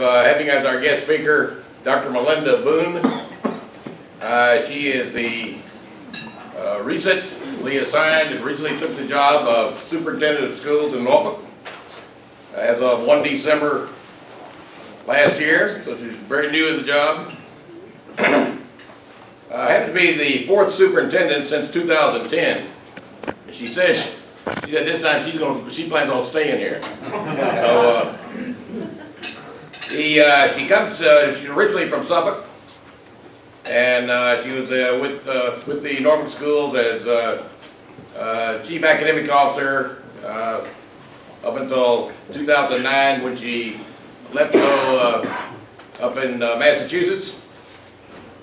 having as our guest speaker Dr. Melinda Boone. She is the recently assigned and recently took the job of Superintendent of Schools in Norfolk as of 1 December last year, so she's very new in the job. Happens to be the 4th superintendent since 2010. She said this time she plans on staying here. So, she's originally from Suffolk, and she was with the Norfolk schools as chief academic officer up until 2009, when she left to go up in Massachusetts,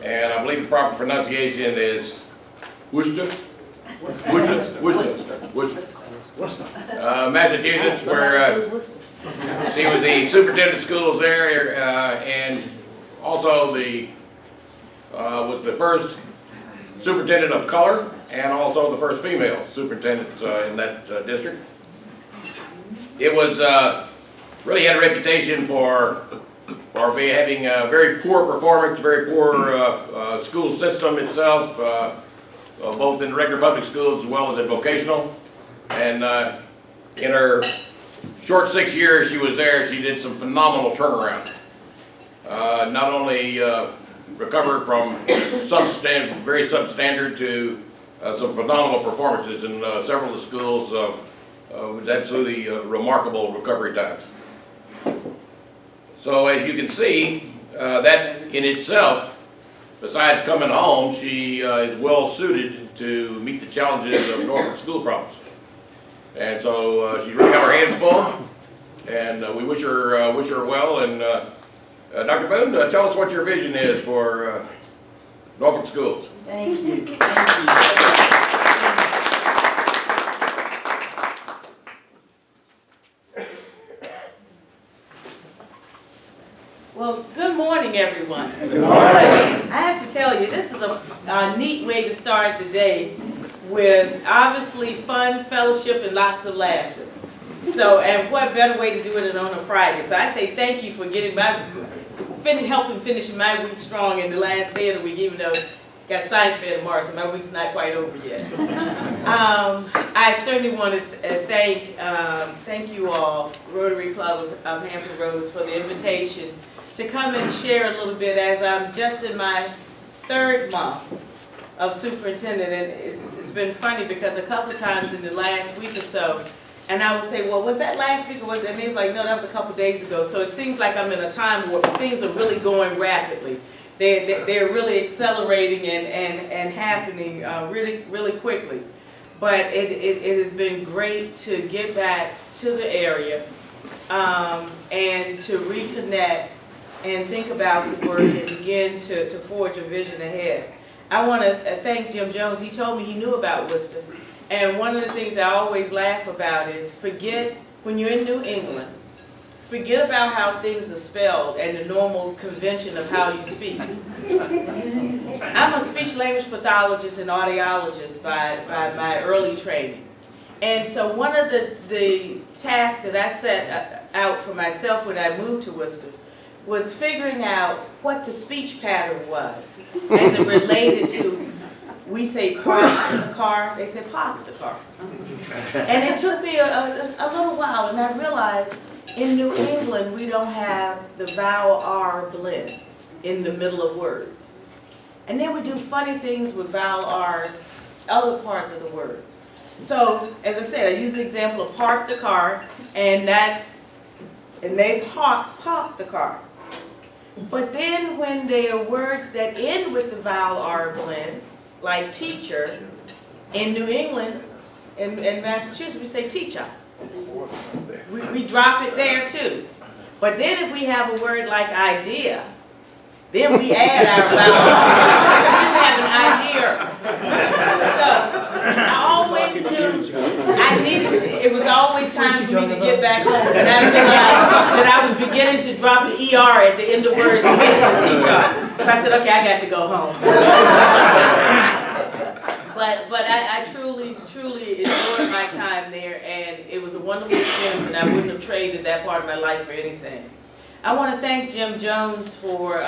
and I believe the proper pronunciation is Worcester, Massachusetts, where she was the superintendent of schools there, and also was the first superintendent of color, and also the first female superintendent in that district. It was really had a reputation for having a very poor performance, very poor school system itself, both in regular public schools as well as in vocational. And in her short 6 years she was there, she did some phenomenal turnaround. Not only recovered from very substandard to some phenomenal performances in several of the schools. With absolutely remarkable recovery times. So as you can see, that in itself, besides coming home, she is well suited to meet the challenges of Norfolk school problems. And so she's really got her hands full, and we wish her well. And Dr. Boone, tell us what your vision is for Norfolk schools. Thank you. Thank you. Well, good morning, everyone. Good morning. I have to tell you, this is a neat way to start the day, with obviously fun, fellowship, and lots of laughter. So, and what better way to do it than on a Friday? So I say thank you for getting helping finishing my week strong in the last day of the week, even though got science fair tomorrow, so my week's not quite over yet. I certainly want to thank you all, Rotary Club of Hampton Roads, for the invitation to come and share a little bit, as I'm just in my 3rd month of superintendent. And it's been funny because a couple of times in the last week or so, and I would say, well, was that last week or was that? And it's like, no, that was a couple days ago. So it seems like I'm in a time where things are really going rapidly. They're really accelerating and happening really, really quickly. But it has been great to get back to the area and to reconnect and think about the work and begin to forge a vision ahead. I want to thank Jim Jones. He told me he knew about Worcester. And one of the things I always laugh about is when you're in New England, forget about how things are spelled and the normal convention of how you speak. I'm a speech language pathologist and audiologist by my early training. And so one of the tasks that I set out for myself when I moved to Worcester was figuring out what the speech pattern was as it related to, we say park the car, they say park the car. And it took me a little while, and I realized in New England we don't have the vowel R blend in the middle of words. And then we do funny things with vowel R's, other parts of the words. So, as I said, I use the example of park the car, and they park the car. But then when there are words that end with the vowel R blend, like teacher, in New England, in Massachusetts, we say teacher. We drop it there too. But then if we have a word like idea, then we add our vowel R. We have an idea. So I always knew I needed to, it was always time for me to get back home. And I realized that I was beginning to drop the ER at the end of words and get the teacher. So I said, okay, I got to go home. But I truly enjoyed my time there, and it was a wonderful experience, and I wouldn't have traded that part of my life for anything. I want to thank Jim Jones for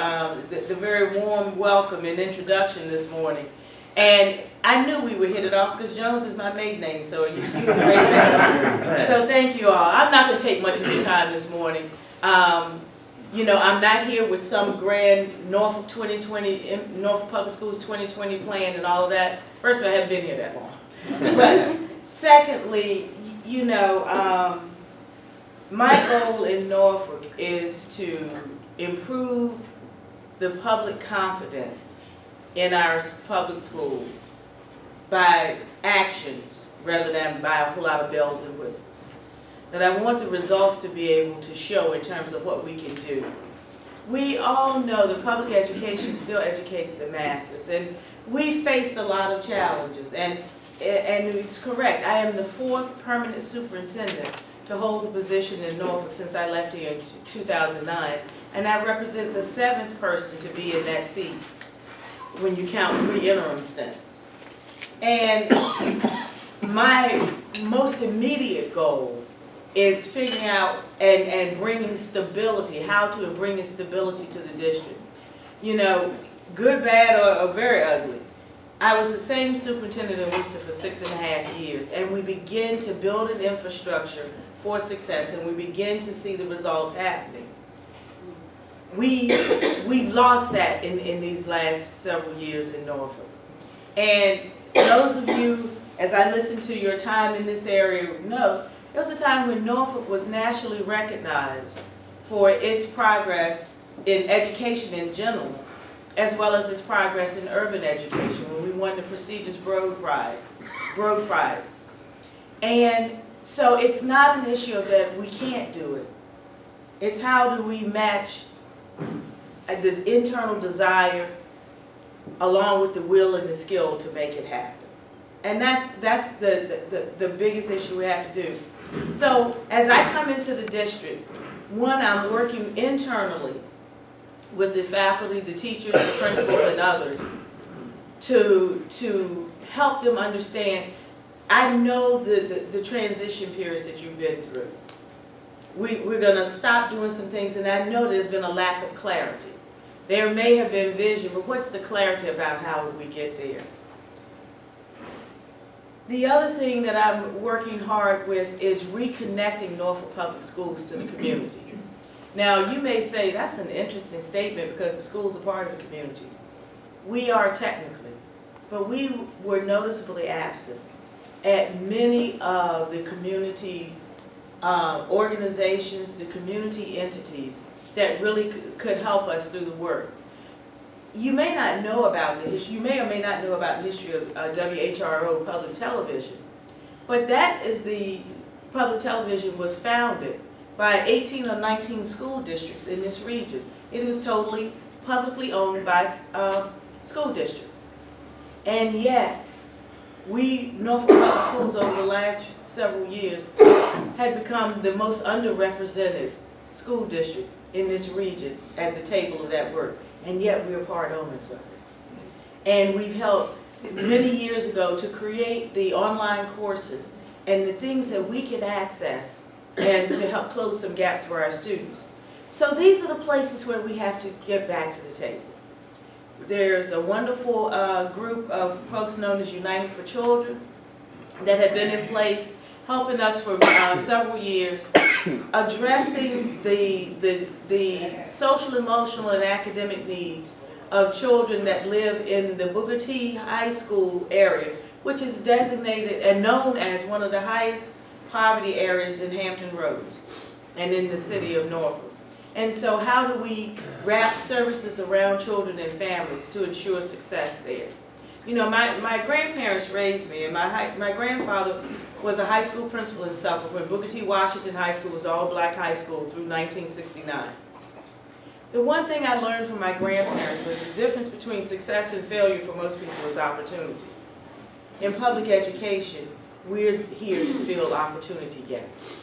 the very warm welcome and introduction this morning. And I knew we would hit it off because Jones is my maiden name, so you were great man. So thank you all. I'm not going to take much of your time this morning. You know, I'm not here with some grand Norfolk 2020, Norfolk Public Schools 2020 plan and all of that. First of all, I haven't been here that long. But secondly, you know, my goal in Norfolk is to improve the public confidence in our public schools by actions rather than by a whole lot of bells and whistles. That I want the results to be able to show in terms of what we can do. We all know that public education still educates the masses, and we faced a lot of challenges, and it's correct. I am the 4th permanent superintendent to hold the position in Norfolk since I left here in 2009, and I represent the 7th person to be in that seat when you count 3 interim stints. And my most immediate goal is figuring out and bringing stability, how to bring stability to the district. You know, good, bad, or very ugly. I was the same superintendent in Worcester for 6.5 years, and we begin to build an infrastructure for success, and we begin to see the results happening. We've lost that in these last several years in Norfolk. And those of you, as I listen to your time in this area, know there was a time when Norfolk was nationally recognized for its progress in education in general, as well as its progress in urban education, when we won the prestigious Broad Prize. And so it's not an issue of that we can't do it. It's how do we match the internal desire along with the will and the skill to make it happen. And that's the biggest issue we have to do. So as I come into the district, one, I'm working internally with the faculty, the teachers, the principals, and others to help them understand. I know the transition periods that you've been through. We're going to stop doing some things, and I know there's been a lack of clarity. There may have been vision, but what's the clarity about how we get there? The other thing that I'm working hard with is reconnecting Norfolk Public Schools to the community. Now, you may say that's an interesting statement because the schools are part of the community. We are technically, but we were noticeably absent at many of the community organizations, the community entities that really could help us through the work. You may not know about the history, you may or may not know about the history of WHRO public television, but that is public television was founded by 18 or 19 school districts in this region. It was totally publicly owned by school districts. And yet, Norfolk Public Schools over the last several years had become the most underrepresented school district in this region at the table of that work. And yet we are part owners of it. And we've helped many years ago to create the online courses and the things that we can access and to help close some gaps for our students. So these are the places where we have to get back to the table. There's a wonderful group of folks known as United for Children that have been in place helping us for several years, addressing the social, emotional, and academic needs of children that live in the Booker T High School area, which is designated and known as one of the highest poverty areas in Hampton Roads and in the city of Norfolk. And so how do we wrap services around children and families to ensure success there? You know, my grandparents raised me, and my grandfather was a high school principal in Suffolk when Booker T. Washington High School was an all-black high school through 1969. The one thing I learned from my grandparents was the difference between success and failure for most people is opportunity. In public education, we're here to fill opportunity gaps.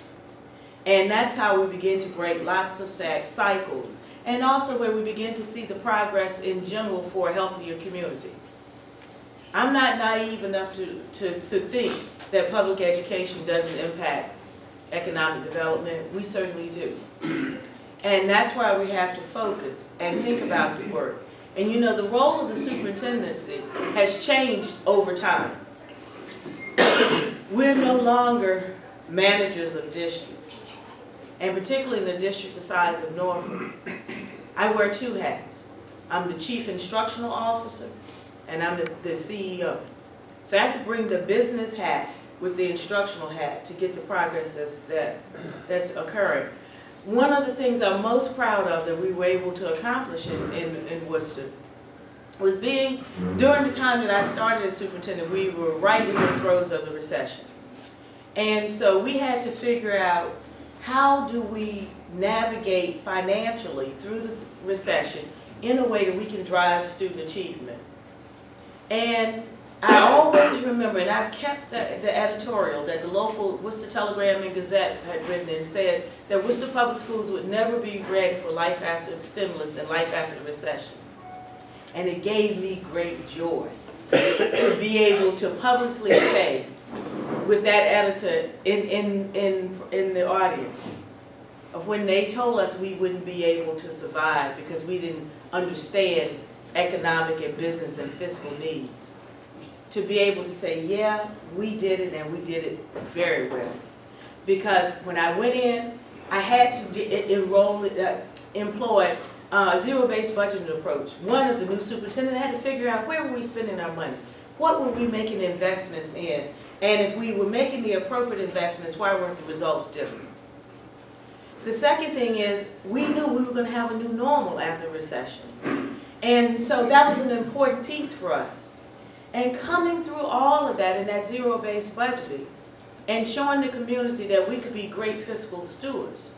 And that's how we begin to break lots of cycles, and also where we begin to see the progress in general for a healthier community. I'm not naive enough to think that public education doesn't impact economic development. We certainly do. And that's why we have to focus and think about the work. And you know, the role of the superintendency has changed over time. We're no longer managers of districts, and particularly in a district the size of Norfolk. I wear two hats. I'm the Chief Instructional Officer, and I'm the CEO. So I have to bring the business hat with the instructional hat to get the progress that's occurring. One of the things I'm most proud of that we were able to accomplish in Worcester was during the time that I started as superintendent, we were right in the throes of the recession. And so we had to figure out, how do we navigate financially through this recession in a way that we can drive student achievement? And I always remember, and I've kept the editorial that the local Worcester Telegram and Gazette had written and said that Worcester Public Schools would never be ready for life after the stimulus and life after the recession. And it gave me great joy to be able to publicly say, with that editor in the audience, of when they told us we wouldn't be able to survive because we didn't understand economic and business and fiscal needs, to be able to say, yeah, we did it, and we did it very well. Because when I went in, I had to employ a zero-based budgeting approach. One, as a new superintendent, I had to figure out, where were we spending our money? What were we making investments in? And if we were making the appropriate investments, why weren't the results different? The second thing is, we knew we were going to have a new normal after the recession. And so that was an important piece for us. And coming through all of that in that zero-based budgeting and showing the community that we could be great fiscal stewards,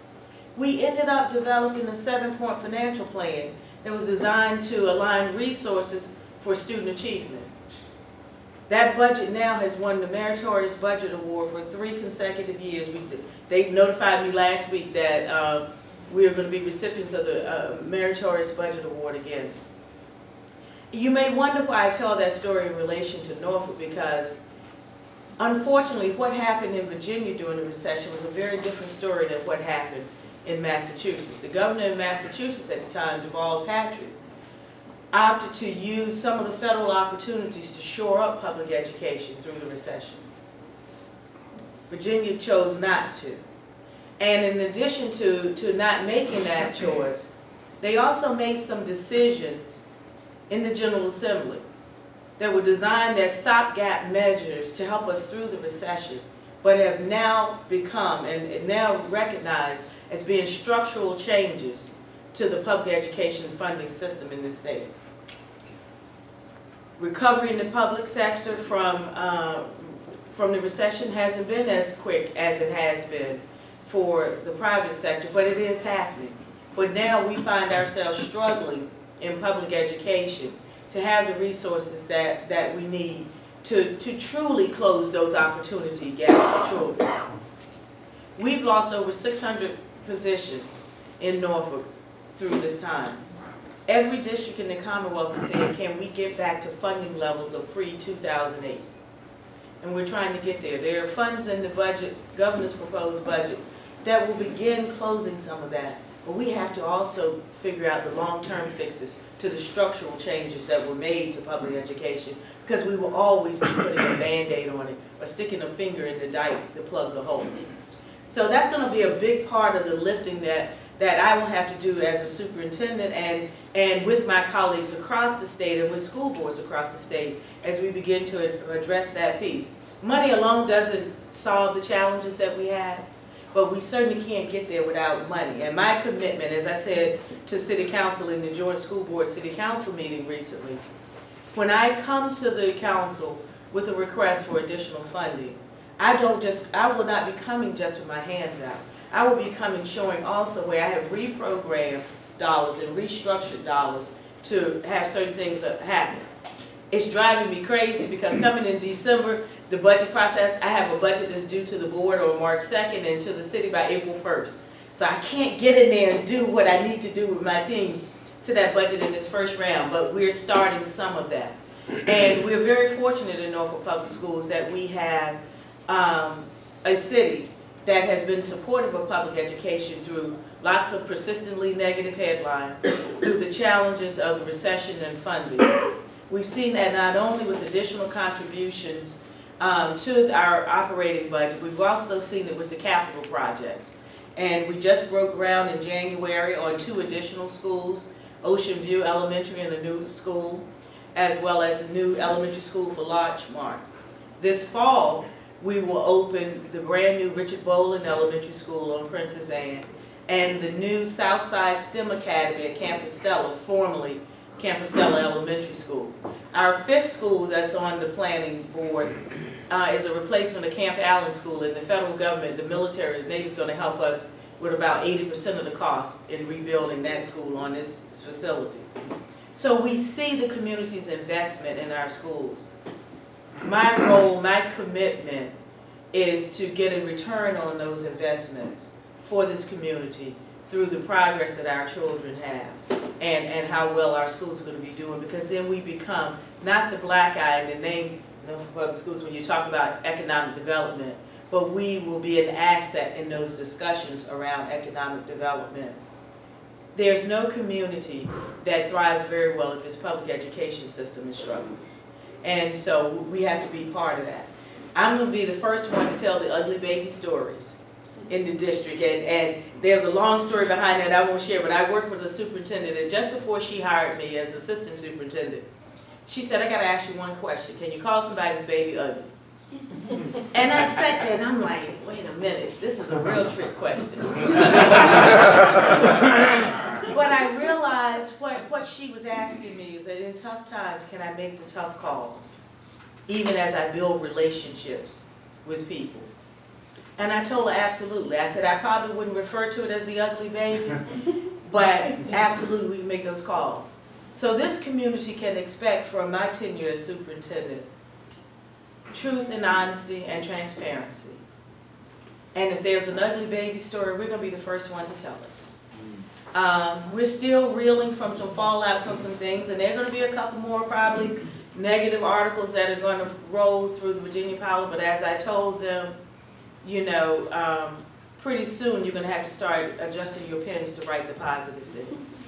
we ended up developing a 7-point financial plan that was designed to align resources for student achievement. That budget now has won the Meritorious Budget Award for 3 consecutive years. They notified me last week that we are going to be recipients of the Meritorious Budget Award again. You may wonder why I tell that story in relation to Norfolk, because unfortunately what happened in Virginia during the recession was a very different story than what happened in Massachusetts. The governor in Massachusetts at the time, Deval Patrick, opted to use some of the federal opportunities to shore up public education through the recession. Virginia chose not to. And in addition to not making that choice, they also made some decisions in the General Assembly that were designed as stopgap measures to help us through the recession, but have now become and now recognized as being structural changes to the public education funding system in this state. Recovery in the public sector from the recession hasn't been as quick as it has been for the private sector, but it is happening. But now we find ourselves struggling in public education to have the resources that we need to truly close those opportunity gaps for children. We've lost over 600 positions in Norfolk through this time. Every district in the Commonwealth is saying, can we get back to funding levels of pre-2008? And we're trying to get there. There are funds in the budget, governor's proposed budget, that will begin closing some of that. But we have to also figure out the long-term fixes to the structural changes that were made to public education, because we will always be putting a Band-Aid on it or sticking a finger in the dike to plug the hole. So that's going to be a big part of the lifting that I will have to do as a superintendent and with my colleagues across the state and with school boards across the state as we begin to address that piece. Money alone doesn't solve the challenges that we have, but we certainly can't get there without money. And my commitment, as I said to City Council in the Joint School Board City Council meeting recently, when I come to the council with a request for additional funding, I will not be coming just with my hands out. I will be coming showing also where I have reprogrammed dollars and restructured dollars to have certain things happen. It's driving me crazy because coming in December, the budget process, I have a budget that's due to the board on March 2nd and to the city by April 1st. So I can't get in there and do what I need to do with my team to that budget in this first round, but we're starting some of that. And we're very fortunate in Norfolk Public Schools that we have a city that has been supportive of public education through lots of persistently negative headlines, through the challenges of the recession and funding. We've seen that not only with additional contributions to our operating budget, we've also seen it with the capital projects. And we just broke ground in January on 2 additional schools, Ocean View Elementary and a new school, as well as a new elementary school for Larchmont. This fall, we will open the brand new Richard Boland Elementary School on Princess Anne and the new Southside STEM Academy at Campostella, formerly Campostella Elementary School. Our 5th school that's on the planning board is a replacement of Camp Allen School, and the federal government, the military, the Navy's going to help us with about 80% of the cost in rebuilding that school on this facility. So we see the community's investment in our schools. My role, my commitment is to get a return on those investments for this community through the progress that our children have and how well our schools are going to be doing, because then we become not the black eye in the name of public schools when you talk about economic development, but we will be an asset in those discussions around economic development. There's no community that thrives very well if its public education system is struggling. And so we have to be part of that. I'm going to be the first one to tell the ugly baby stories in the district, and there's a long story behind that I won't share, but I worked with a superintendent, and just before she hired me as assistant superintendent, she said, I got to ask you one question. Can you call somebody's baby ugly? And I sat there and I'm like, wait a minute, this is a real trick question. But I realized what she was asking me is that in tough times, can I make the tough calls, even as I build relationships with people? And I told her absolutely. I said I probably wouldn't refer to it as the ugly baby, but absolutely we can make those calls. So this community can expect from my tenure as superintendent truth and honesty and transparency. And if there's an ugly baby story, we're going to be the first one to tell it. We're still reeling from some fallout from some things, and there are going to be a couple more probably negative articles that are going to roll through the Virginia Power, but as I told them, you know, pretty soon you're going to have to start adjusting your pens to write the positive things.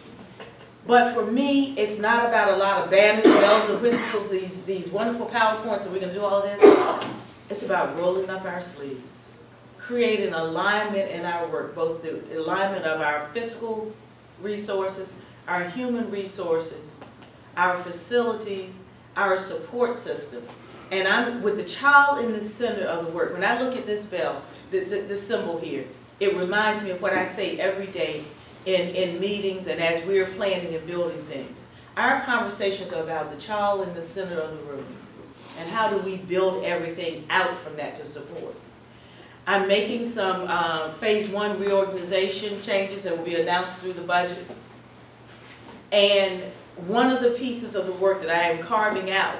But for me, it's not about a lot of banners, bells and whistles, these wonderful PowerPoints, and we're going to do all this. It's about rolling up our sleeves, creating alignment in our work, both the alignment of our fiscal resources, our human resources, our facilities, our support system. And I'm with the child in the center of the work. When I look at this bell, the symbol here, it reminds me of what I say every day in meetings and as we're planning and building things. Our conversations are about the child in the center of the room and how do we build everything out from that to support. I'm making some phase 1 reorganization changes that will be announced through the budget. And one of the pieces of the work that I am carving out,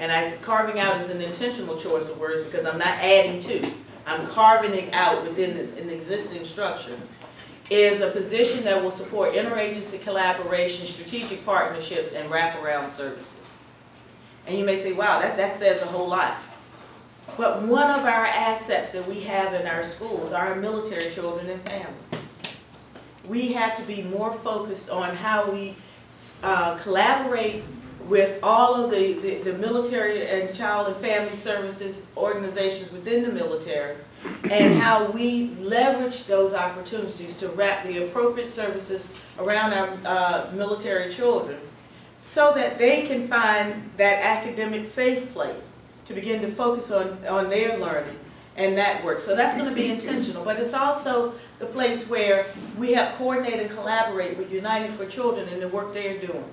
and carving out is an intentional choice of words because I'm not adding to, I'm carving it out within an existing structure, is a position that will support interagency collaboration, strategic partnerships, and wraparound services. And you may say, wow, that says a whole lot. But one of our assets that we have in our schools are our military children and families. We have to be more focused on how we collaborate with all of the military and child and family services organizations within the military, and how we leverage those opportunities to wrap the appropriate services around our military children so that they can find that academic safe place to begin to focus on their learning and that work. So that's going to be intentional, but it's also the place where we have coordinated and collaborate with United for Children in the work they are doing.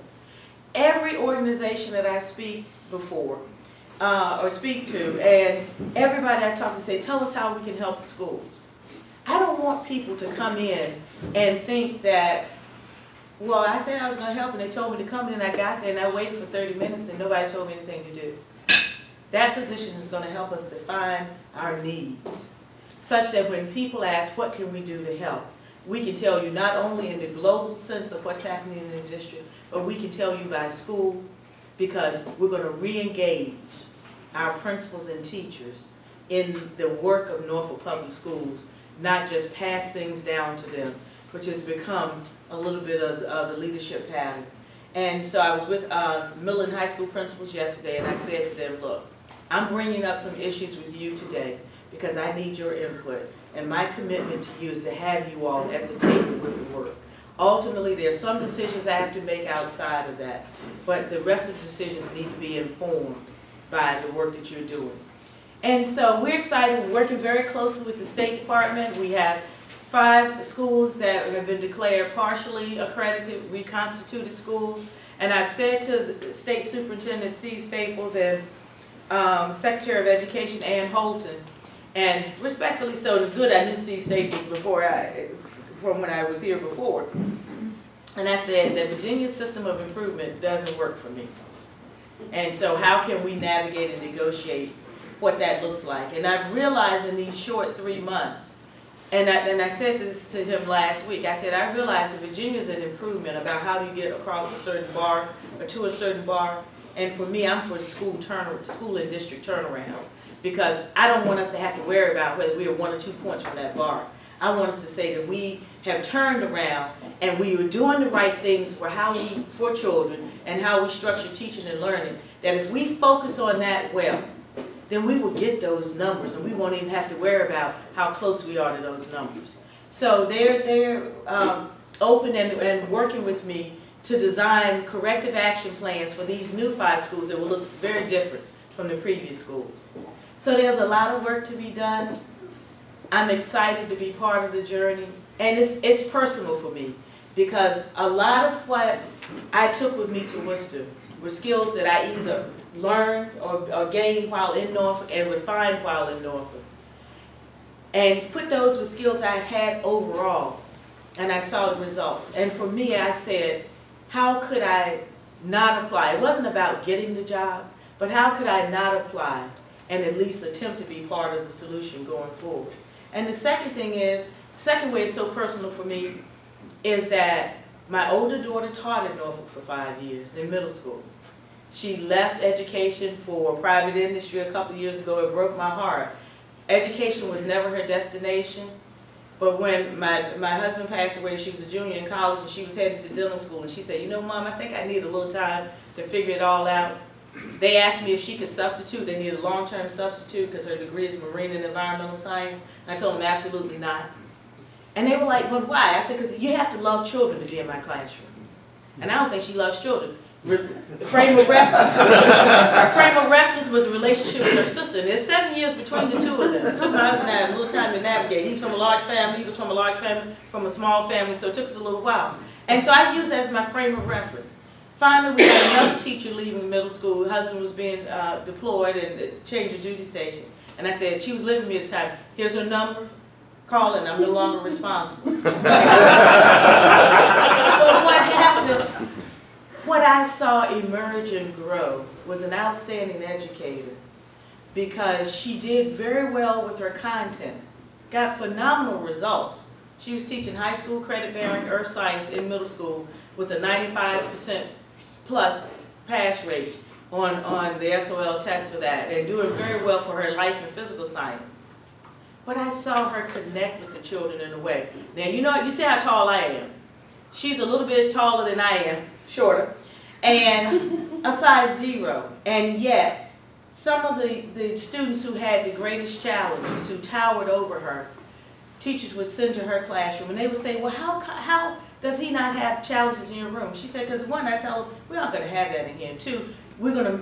Every organization that I speak before, or speak to, and everybody I talk to say, tell us how we can help the schools. I don't want people to come in and think that, well, I said I was going to help and they told me to come in and I got there and I waited for 30 minutes and nobody told me anything to do. That position is going to help us define our needs, such that when people ask, what can we do to help? We can tell you not only in the global sense of what's happening in the district, but we can tell you by school, because we're going to re-engage our principals and teachers in the work of Norfolk Public Schools, not just pass things down to them, which has become a little bit of the leadership pattern. And so I was with Millen High School principals yesterday, and I said to them, look, I'm bringing up some issues with you today because I need your input. And my commitment to you is to have you all at the table with the work. Ultimately, there's some decisions I have to make outside of that, but the rest of the decisions need to be informed by the work that you're doing. And so we're excited. We're working very closely with the State Department. We have 5 schools that have been declared partially accredited, reconstituted schools. And I've said to the State Superintendent Steve Staples and Secretary of Education Ann Holton, and respectfully so, it's good I knew Steve Staples from when I was here before. And I said that Virginia's system of improvement doesn't work for me. And so how can we navigate and negotiate what that looks like? And I've realized in these short 3 months, and I said this to him last week, I said, I realize that Virginia's an improvement about how do you get across a certain bar or to a certain bar. And for me, I'm for school and district turnaround, because I don't want us to have to worry about whether we are 1 or 2 points from that bar. I want us to say that we have turned around and we are doing the right things for children and how we structure teaching and learning. That if we focus on that well, then we will get those numbers and we won't even have to worry about how close we are to those numbers. So they're open and working with me to design corrective action plans for these new 5 schools that will look very different from the previous schools. So there's a lot of work to be done. I'm excited to be part of the journey, and it's personal for me because a lot of what I took with me to Worcester were skills that I either learned or gained while in Norfolk and refined while in Norfolk, and put those with skills I had overall, and I saw the results. And for me, I said, how could I not apply? It wasn't about getting the job, but how could I not apply and at least attempt to be part of the solution going forward? And the second thing is, the second way it's so personal for me is that my older daughter taught at Norfolk for 5 years in middle school. She left education for private industry a couple of years ago. It broke my heart. Education was never her destination. But when my husband passed away, she was a junior in college and she was headed to dental school. And she said, you know, Mom, I think I need a little time to figure it all out. They asked me if she could substitute. They needed a long-term substitute because her degree is marine and environmental science. And I told them absolutely not. And they were like, but why? I said, because you have to love children to be in my classrooms. And I don't think she loves children. Frame of reference was a relationship with her sister. And there's 7 years between the two of them. It took my husband and I a little time to navigate. He's from a large family. He was from a large family, from a small family. So it took us a little while. And so I use that as my frame of reference. Finally, we had another teacher leaving middle school. Her husband was being deployed and changed her duty station. And I said, she was living with me at the time. Here's her number. Call it. I'm no longer responsible. But what happened? What I saw emerge and grow was an outstanding educator because she did very well with her content, got phenomenal results. She was teaching high school credit-bearing earth science in middle school with a 95% plus pass rate on the SOL test for that, and doing very well for her life and physical science. But I saw her connect with the children in a way. Now, you know, you see how tall I am. She's a little bit taller than I am, shorter, and a size 0. And yet, some of the students who had the greatest challenges, who towered over her, teachers would send to her classroom, and they would say, well, how does he not have challenges in your room? She said, because 1, I tell them, we're not going to have that in here. And 2,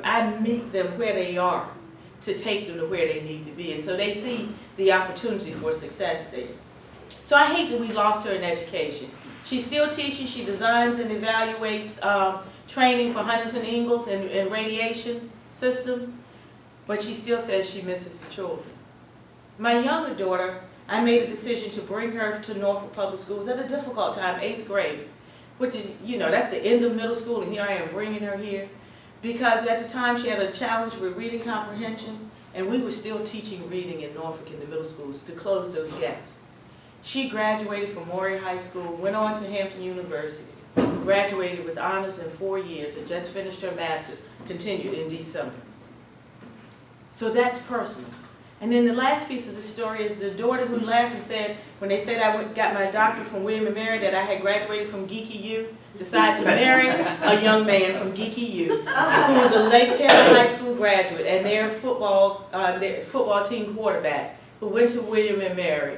I meet them where they are to take them to where they need to be. And so they see the opportunity for success there. So I hate that we lost her in education. She's still teaching. She designs and evaluates training for Huntington Ingalls and radiation systems, but she still says she misses the children. My younger daughter, I made a decision to bring her to Norfolk Public Schools at a difficult time, 8th grade, which, you know, that's the end of middle school, and here I am bringing her here, because at the time she had a challenge with reading comprehension, and we were still teaching reading in Norfolk in the middle schools to close those gaps. She graduated from Maury High School, went on to Hampton University, graduated with honors in 4 years, and just finished her master's, continued in December. So that's personal. And then the last piece of the story is the daughter who laughed and said, when they said I got my doctorate from William & Mary, that I had graduated from Geeky U, decided to marry a young man from Geeky U, who was a Lake Taylor High School graduate and their football team quarterback, who went to William & Mary,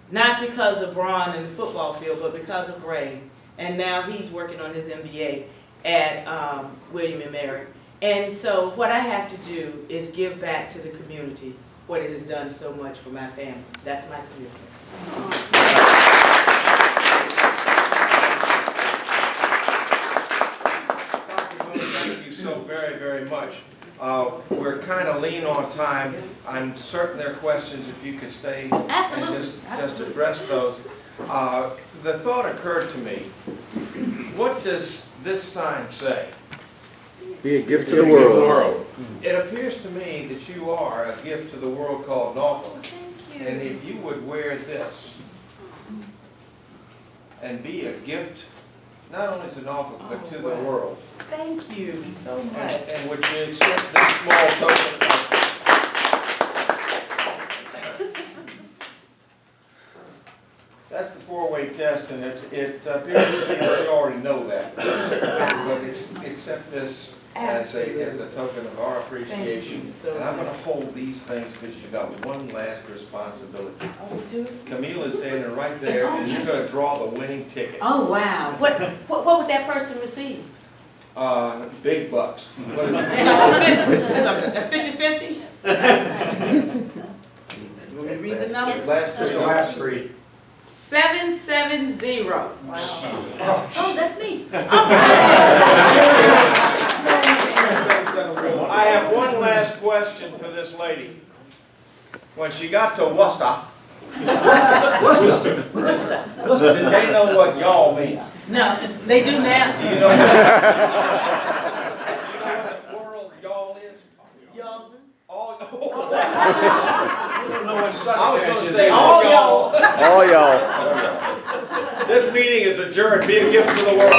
not because of Braun in the football field, but because of Ray. And now he's working on his MBA at William & Mary. And so what I have to do is give back to the community what it has done so much for my family. That's my commitment. Dr. Boone, thank you so very, very much. We're kind of lean on time. I'm certain there are questions if you could stay Absolutely. and just address those. The thought occurred to me, what does this sign say? Be a gift to the world. It appears to me that you are a gift to the world called Norfolk. Thank you. And if you would wear this and be a gift not only to Norfolk but to the world. Thank you so much. And would you accept this small token of that's the four-way test, and it appears to me that you already know that. But accept this as a token of our appreciation. So and I'm going to hold these things because you've got one last responsibility. Oh, dude. Camille is standing right there, and you're going to draw the winning ticket. Oh, wow. What would that person receive? Big bucks. What is it? A 50-50? You want me to read the numbers? Last three. 770. Wow. Oh, that's me. I have one last question for this lady. When she got to Worcester, did they know what y'all means? No, they do now. Do you know what the plural y'all is? Y'all. All I was going to say All all y'all. All y'all. This meeting is adjourned. Be a gift to the world.